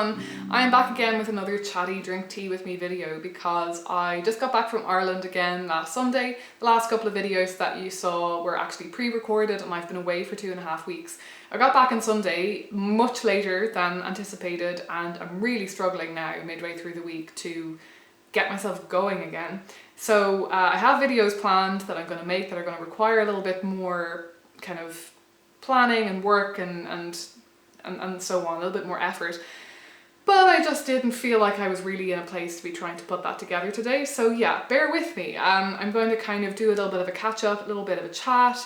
everyone, I am back again with another chatty drink tea with me video because I just got back from Ireland again last Sunday. The last couple of videos that you saw were actually pre-recorded and I've been away for 2.5 weeks. I got back on Sunday much later than anticipated and I'm really struggling now midway through the week to get myself going again. So I have videos planned that I'm going to make that are going to require a little bit more kind of planning and work and so on, a little bit more effort. But I just didn't feel like I was really in a place to be trying to put that together today. So yeah, bear with me. I'm going to kind of do a little bit of a catch up, a little bit of a chat,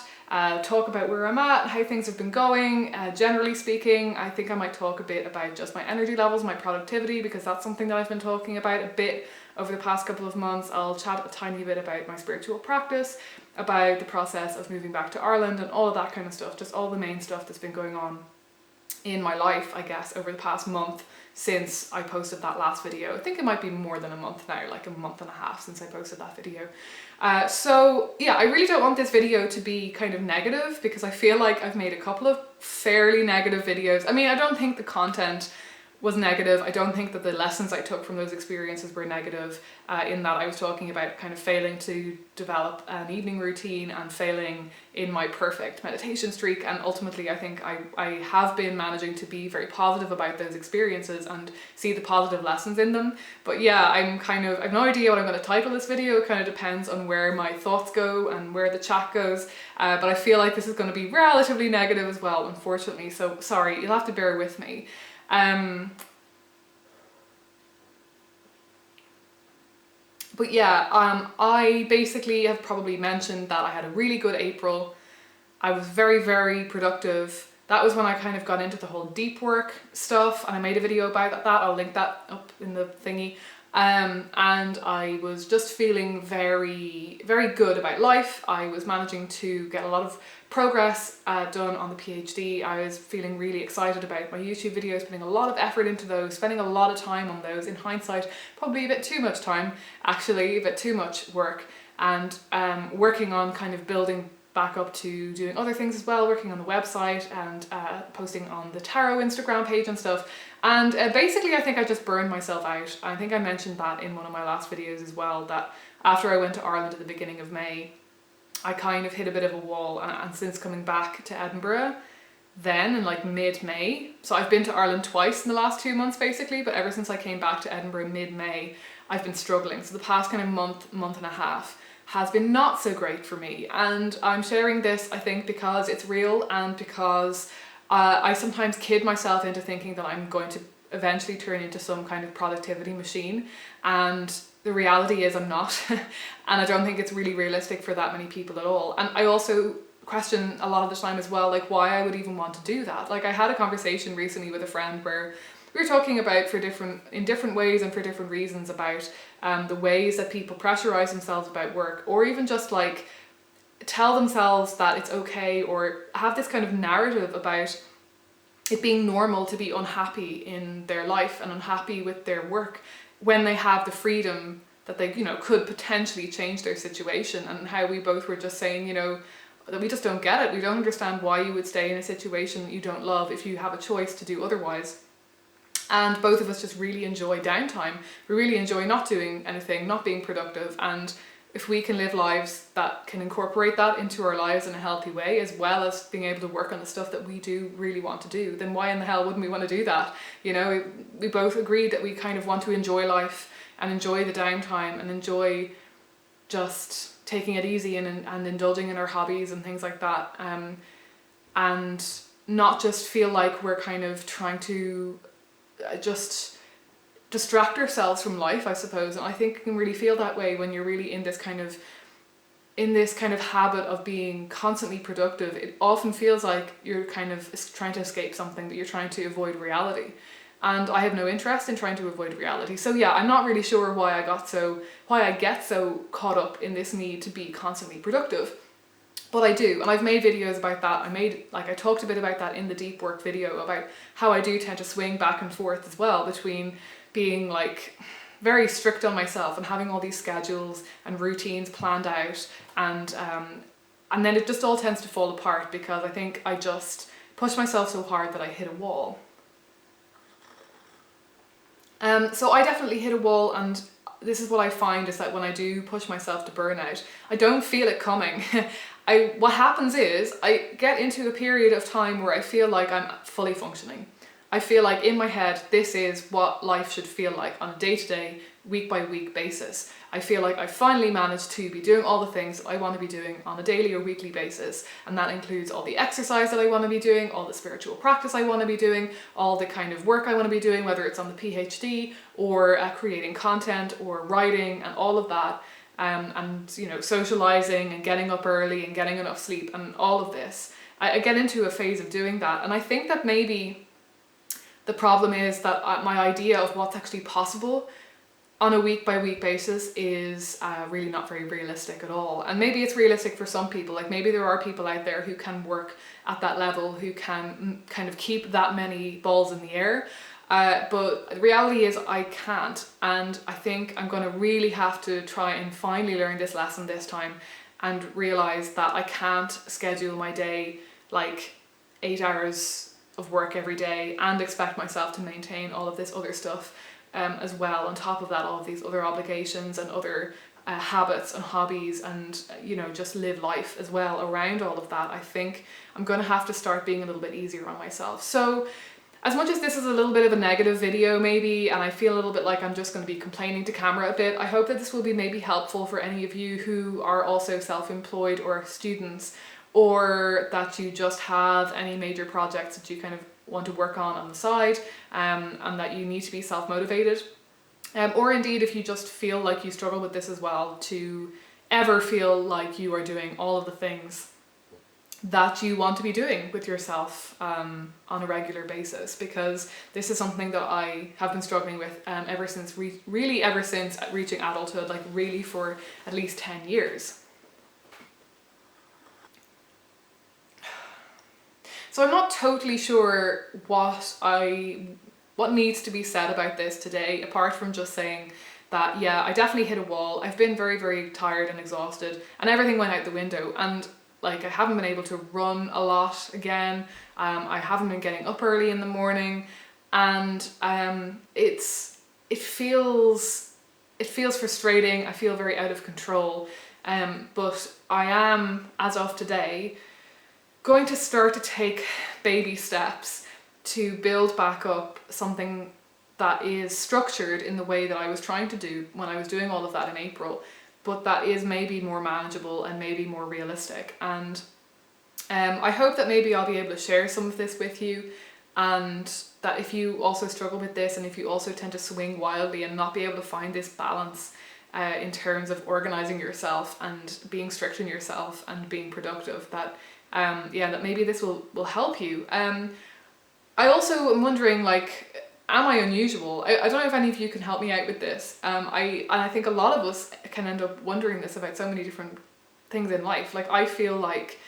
talk about where I'm at, how things have been going. Generally speaking, I think I might talk a bit about just my energy levels, my productivity, because that's something that I've been talking about a bit over the past couple of months. I'll chat a tiny bit about my spiritual practice, about the process of moving back to Ireland and all of that kind of stuff, just all the main stuff that's been going on in my life, I guess, over the past month since I posted that last video. I think it might be more than a month now, like a month and a half since I posted that video. So yeah, I really don't want this video to be kind of negative because I feel like I've made a couple of fairly negative videos. I mean, I don't think the content was negative. I don't think that the lessons I took from those experiences were negative, in that I was talking about kind of failing to develop an evening routine and failing in my perfect meditation streak, and ultimately I think I have been managing to be very positive about those experiences and see the positive lessons in them. But yeah, I've no idea what I'm going to title this video. It kind of depends on where my thoughts go and where the chat goes, but I feel like this is going to be relatively negative as well, unfortunately, so sorry, you'll have to bear with me. But yeah, I basically have probably mentioned that I had a really good April. I was very, very productive. That was when I kind of got into the whole deep work stuff and I made a video about that. I'll link that up in the thingy. And I was just feeling very, very good about life. I was managing to get a lot of progress done on the PhD. I was feeling really excited about my YouTube videos, putting a lot of effort into those, spending a lot of time on those. In hindsight, probably a bit too much time, actually, a bit too much work, and working on kind of building back up to doing other things as well, working on the website and posting on the tarot Instagram page and stuff. And basically I think I just burned myself out. I think I mentioned that in one of my last videos as well, that after I went to Ireland at the beginning of May, I kind of hit a bit of a wall, and since coming back to Edinburgh then in like mid-May, so I've been to Ireland twice in the last 2 months basically, but ever since I came back to Edinburgh mid-May, I've been struggling. So the past kind of month and a half has been not so great for me, and I'm sharing this I think because it's real and because I sometimes kid myself into thinking that I'm going to eventually turn into some kind of productivity machine, and the reality is I'm not. And I don't think it's really realistic for that many people at all. And I also question a lot of the time as well, like why I would even want to do that. Like I had a conversation recently with a friend where we were talking about in different ways and for different reasons about the ways that people pressurize themselves about work, or even just like tell themselves that it's okay, or have this kind of narrative about it being normal to be unhappy in their life and unhappy with their work when they have the freedom that they, could potentially change their situation. And how we both were just saying, that we just don't get it. We don't understand why you would stay in a situation that you don't love if you have a choice to do otherwise. And both of us just really enjoy downtime. We really enjoy not doing anything, not being productive. And if we can live lives that can incorporate that into our lives in a healthy way, as well as being able to work on the stuff that we do really want to do, then why in the hell wouldn't we want to do that? We both agreed that we kind of want to enjoy life and enjoy the downtime and enjoy just taking it easy and indulging in our hobbies and things like that. And not just feel like we're kind of trying to just distract ourselves from life, I suppose. And I think you can really feel that way when you're really in this kind of habit of being constantly productive. It often feels like you're kind of trying to escape something, that you're trying to avoid reality. And I have no interest in trying to avoid reality. So yeah, I'm not really sure why I get so caught up in this need to be constantly productive. But I do, and I've made videos about that. I talked a bit about that in the deep work video, about how I do tend to swing back and forth as well between being like very strict on myself and having all these schedules and routines planned out, and then it just all tends to fall apart because I think I just push myself so hard that I hit a wall. So I definitely hit a wall, and this is what I find is that when I do push myself to burnout, I don't feel it coming. What happens is I get into a period of time where I feel like I'm fully functioning. I feel like in my head, this is what life should feel like on a day-to-day, week-by-week basis. I feel like I finally managed to be doing all the things that I want to be doing on a daily or weekly basis. And that includes all the exercise that I want to be doing, all the spiritual practice I want to be doing, all the kind of work I want to be doing, whether it's on the PhD or creating content or writing and all of that. And socializing and getting up early and getting enough sleep and all of this. I get into a phase of doing that. And I think that maybe the problem is that my idea of what's actually possible on a week-by-week basis is really not very realistic at all. And maybe it's realistic for some people. Like maybe there are people out there who can work at that level, who can kind of keep that many balls in the air. But the reality is I can't. And I think I'm going to really have to try and finally learn this lesson this time and realize that I can't schedule my day like 8 hours of work every day and expect myself to maintain all of this other stuff as well. On top of that, all of these other obligations and other habits and hobbies and just live life as well around all of that. I think I'm going to have to start being a little bit easier on myself. So as much as this is a little bit of a negative video maybe, and I feel a little bit like I'm just going to be complaining to camera a bit, I hope that this will be maybe helpful for any of you who are also self-employed or students, or that you just have any major projects that you kind of want to work on the side, and that you need to be self-motivated. Or indeed, if you just feel like you struggle with this as well, to ever feel like you are doing all of the things that you want to be doing with yourself on a regular basis, because this is something that I have been struggling with ever since reaching adulthood, like really for at least 10 years. So I'm not totally sure what needs to be said about this today, apart from just saying that, yeah, I definitely hit a wall. I've been very, very tired and exhausted, and everything went out the window. And like, I haven't been able to run a lot again. I haven't been getting up early in the morning, and it feels frustrating. I feel very out of control. But I am, as of today, going to start to take baby steps to build back up something that is structured in the way that I was trying to do when I was doing all of that in April, but that is maybe more manageable and maybe more realistic. And I hope that maybe I'll be able to share some of this with you, and that if you also struggle with this, and if you also tend to swing wildly and not be able to find this balance in terms of organizing yourself and being strict on yourself and being productive, that that maybe this will help you. I also am wondering, like, am I unusual? I don't know if any of you can help me out with this. I think a lot of us can end up wondering this about so many different things in life. Like, I feel like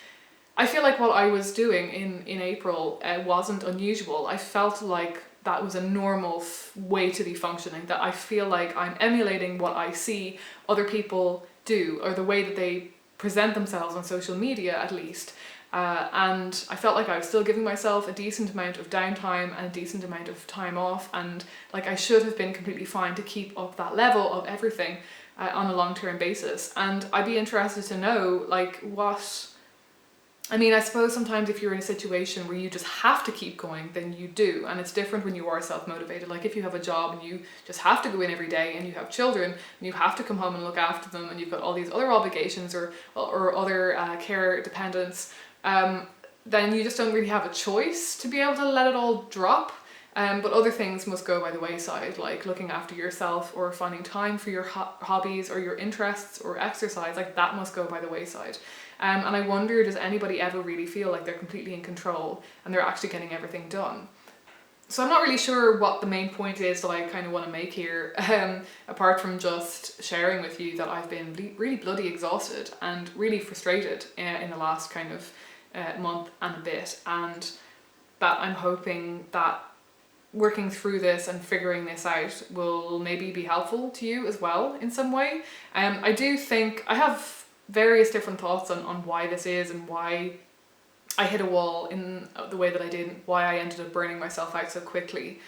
what I was doing in April wasn't unusual. I felt like that was a normal way to be functioning, that I feel like I'm emulating what I see other people do, or the way that they present themselves on social media at least. And I felt like I was still giving myself a decent amount of downtime and a decent amount of time off, and like I should have been completely fine to keep up that level of everything on a long-term basis. And I'd be interested to know, like, I suppose sometimes if you're in a situation where you just have to keep going, then you do, and it's different when you are self-motivated. Like if you have a job and you just have to go in every day, and you have children and you have to come home and look after them, and you've got all these other obligations or other care dependents, then you just don't really have a choice to be able to let it all drop. But other things must go by the wayside, like looking after yourself or finding time for your hobbies or your interests or exercise, like that must go by the wayside. And I wonder, does anybody ever really feel like they're completely in control and they're actually getting everything done? So I'm not really sure what the main point is that I kind of want to make here, apart from just sharing with you that I've been really bloody exhausted and really frustrated in the last kind of month and a bit, and that I'm hoping that working through this and figuring this out will maybe be helpful to you as well in some way. I do think I have various different thoughts on why this is and why I hit a wall in the way that I did, why I ended up burning myself out so quickly.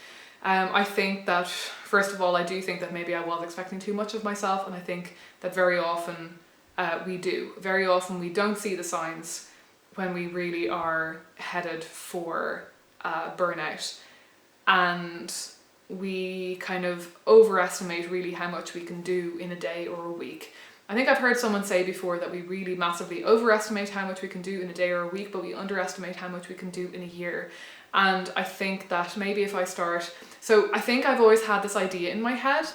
I think that, first of all, I do think that maybe I was expecting too much of myself, and I think that very often we do. Very often we don't see the signs when we really are headed for burnout, and we kind of overestimate really how much we can do in a day or a week. I think I've heard someone say before that we really massively overestimate how much we can do in a day or a week, but we underestimate how much we can do in a year. And I think that maybe if I start, so I think I've always had this idea in my head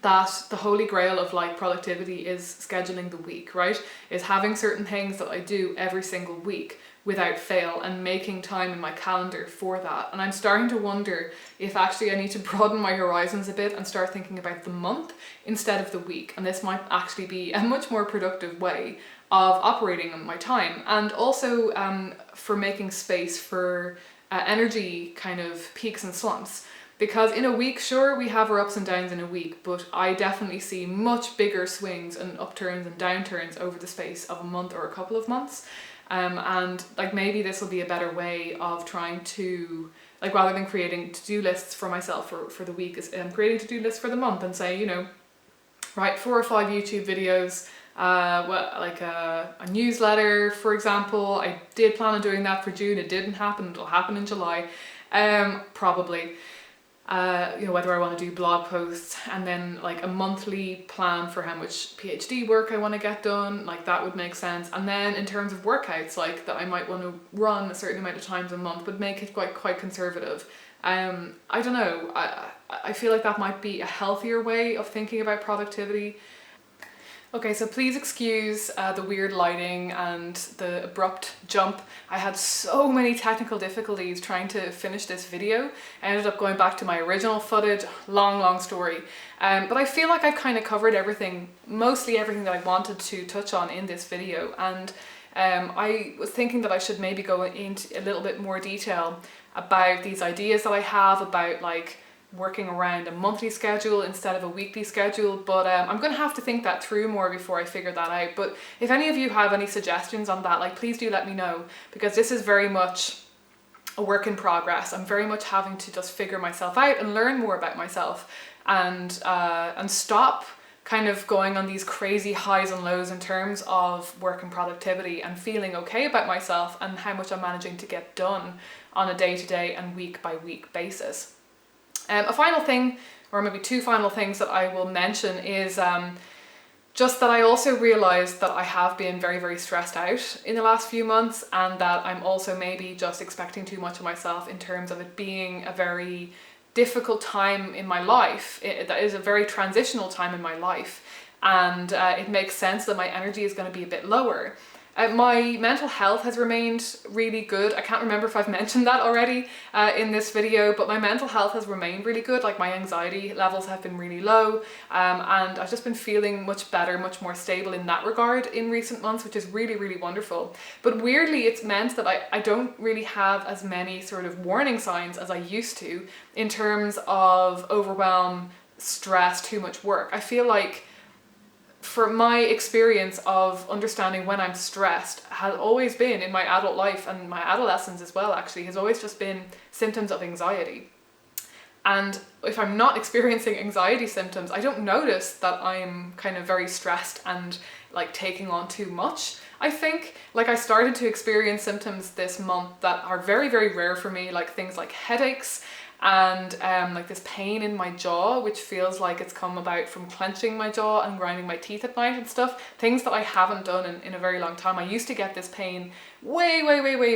that the holy grail of like productivity is scheduling the week, right? Is having certain things that I do every single week without fail and making time in my calendar for that. And I'm starting to wonder if actually I need to broaden my horizons a bit and start thinking about the month instead of the week. And this might actually be a much more productive way of operating on my time, and also for making space for energy kind of peaks and slumps. Because in a week, sure, we have our ups and downs in a week, but I definitely see much bigger swings and upturns and downturns over the space of a month or a couple of months. And like maybe this will be a better way of trying to, like, rather than creating to-do lists for myself for the week, is creating to-do lists for the month and say, you know, write 4 or 5 YouTube videos, like a newsletter, for example. I did plan on doing that for June. It didn't happen. It'll happen in July, probably. You know, whether I want to do blog posts, and then like a monthly plan for how much PhD work I want to get done, like that would make sense. And then in terms of workouts, like that I might want to run a certain amount of times a month, but make it quite conservative. I don't know, I feel like that might be a healthier way of thinking about productivity. Okay, so please excuse the weird lighting and the abrupt jump. I had so many technical difficulties trying to finish this video. I ended up going back to my original footage, long story. But I feel like I've kind of covered everything, mostly everything that I wanted to touch on in this video. And I was thinking that I should maybe go into a little bit more detail about these ideas that I have about like working around a monthly schedule instead of a weekly schedule, but I'm gonna have to think that through more before I figure that out. But if any of you have any suggestions on that, like please do let me know, because this is very much a work in progress. I'm very much having to just figure myself out and learn more about myself, and stop kind of going on these crazy highs and lows in terms of work and productivity, and feeling okay about myself and how much I'm managing to get done on a day-to-day and week-by-week basis. A final thing, or maybe 2 final things that I will mention, is just that I also realised that I have been very stressed out in the last few months, and that I'm also maybe just expecting too much of myself in terms of it being a very difficult time in my life. That is a very transitional time in my life, and it makes sense that my energy is going to be a bit lower. My mental health has remained really good. I can't remember if I've mentioned that already in this video, but my mental health has remained really good. Like my anxiety levels have been really low, and I've just been feeling much better, much more stable in that regard in recent months, which is really wonderful. But weirdly, it's meant that I don't really have as many sort of warning signs as I used to in terms of overwhelm, stress, too much work. I feel like, for my experience of understanding when I'm stressed, has always been in my adult life, and my adolescence as well actually, has always just been symptoms of anxiety. And if I'm not experiencing anxiety symptoms, I don't notice that I'm kind of very stressed and like taking on too much. I think like I started to experience symptoms this month that are very rare for me, like things like headaches, and like this pain in my jaw, which feels like it's come about from clenching my jaw and grinding my teeth at night and stuff. Things that I haven't done in a very long time. I used to get this pain way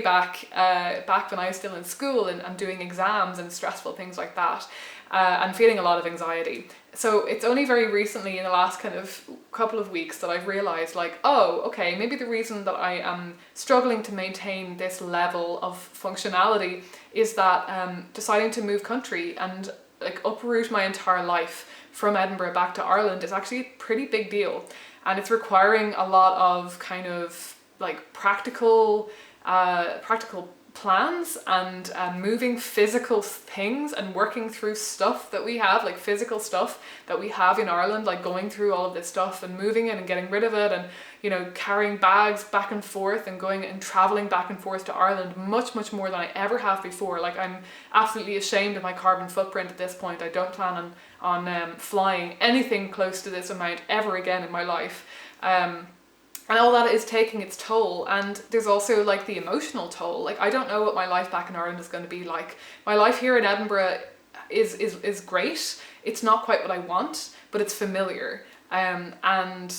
back when I was still in school and doing exams and stressful things like that, and feeling a lot of anxiety. So it's only very recently, in the last kind of couple of weeks, that I've realised like, oh, okay, maybe the reason that I am struggling to maintain this level of functionality is that deciding to move country and like uproot my entire life from Edinburgh back to Ireland is actually a pretty big deal. And it's requiring a lot of kind of like practical plans and moving physical things and working through stuff that we have, like physical stuff that we have in Ireland, like going through all of this stuff and moving it and getting rid of it, and you know, carrying bags back and forth and going and traveling back and forth to Ireland much more than I ever have before. Like, I'm absolutely ashamed of my carbon footprint at this point. I don't plan on flying anything close to this amount ever again in my life. And all that is taking its toll. And there's also like the emotional toll. Like, I don't know what my life back in Ireland is going to be like. My life here in Edinburgh is great. It's not quite what I want, but it's familiar. And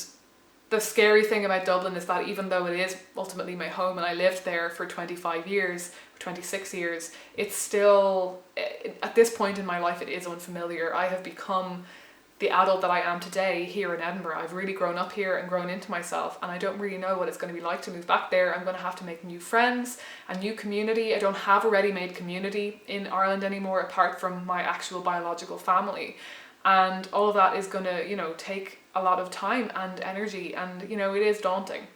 the scary thing about Dublin is that even though it is ultimately my home and I lived there for 25 years, 26 years, it's still, at this point in my life, it is unfamiliar. I have become the adult that I am today here in Edinburgh. I've really grown up here and grown into myself, and I don't really know what it's going to be like to move back there. I'm going to have to make new friends, a new community. I don't have a ready-made community in Ireland anymore, apart from my actual biological family. And all of that is going to, you know, take a lot of time and energy, and, you know, it is daunting.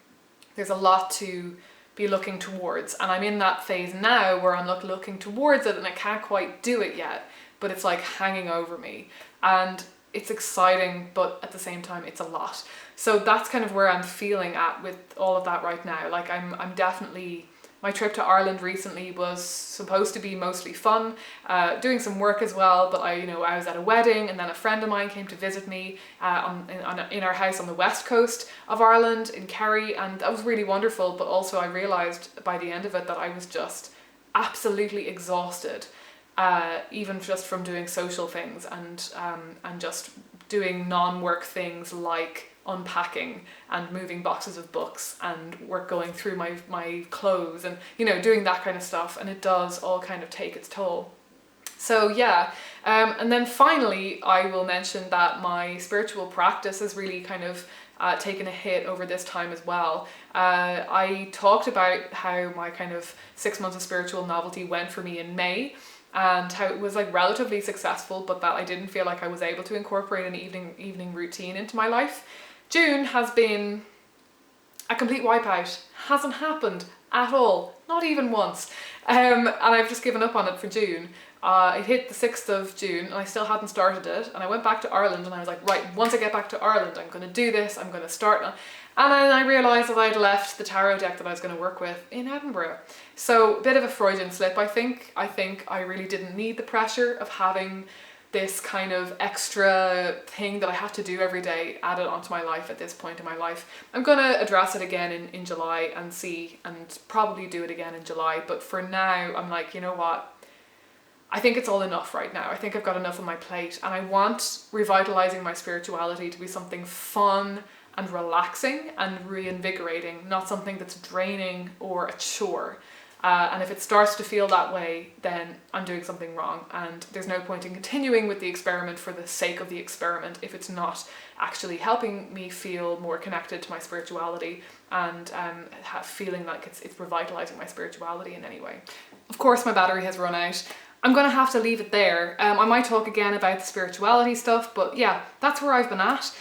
There's a lot to be looking towards, and I'm in that phase now where I'm looking towards it and I can't quite do it yet, but it's like hanging over me. And it's exciting, but at the same time it's a lot. So that's kind of where I'm feeling at with all of that right now. Like, I'm definitely, my trip to Ireland recently was supposed to be mostly fun, doing some work as well, but I was at a wedding, and then a friend of mine came to visit me in our house on the west coast of Ireland in Kerry, and that was really wonderful. But also I realised by the end of it that I was just absolutely exhausted. Even just from doing social things and just doing non-work things like unpacking and moving boxes of books and going through my clothes and, you know, doing that kind of stuff, and it does all kind of take its toll. So yeah, and then finally I will mention that my spiritual practice has really kind of taken a hit over this time as well. I talked about how my kind of 6 months of spiritual novelty went for me in May, and how it was like relatively successful, but that I didn't feel like I was able to incorporate an evening routine into my life. June has been a complete wipeout. Hasn't happened at all, not even once. And I've just given up on it for June. It hit the 6th of June and I still hadn't started it, and I went back to Ireland and I was like, right, once I get back to Ireland I'm going to do this, I'm going to start. And then I realised that I'd left the tarot deck that I was going to work with in Edinburgh. So a bit of a Freudian slip, I think. I think I really didn't need the pressure of having this kind of extra thing that I have to do every day added onto my life at this point in my life. I'm going to address it again in July and see, and probably do it again in July. But for now, I'm like, you know what? I think it's all enough right now. I think I've got enough on my plate, and I want revitalizing my spirituality to be something fun and relaxing and reinvigorating, not something that's draining or a chore. And if it starts to feel that way, then I'm doing something wrong, and there's no point in continuing with the experiment for the sake of the experiment if it's not actually helping me feel more connected to my spirituality and feeling like it's revitalizing my spirituality in any way. Of course, my battery has run out. I'm going to have to leave it there. I might talk again about the spirituality stuff, but yeah, that's where I've been at.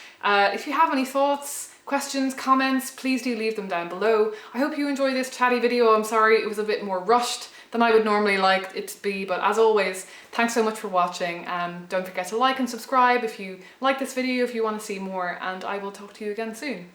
If you have any thoughts, questions, comments, please do leave them down below. I hope you enjoy this chatty video. I'm sorry it was a bit more rushed than I would normally like it to be, but as always, thanks so much for watching. Don't forget to like and subscribe if you like this video, if you want to see more, and I will talk to you again soon.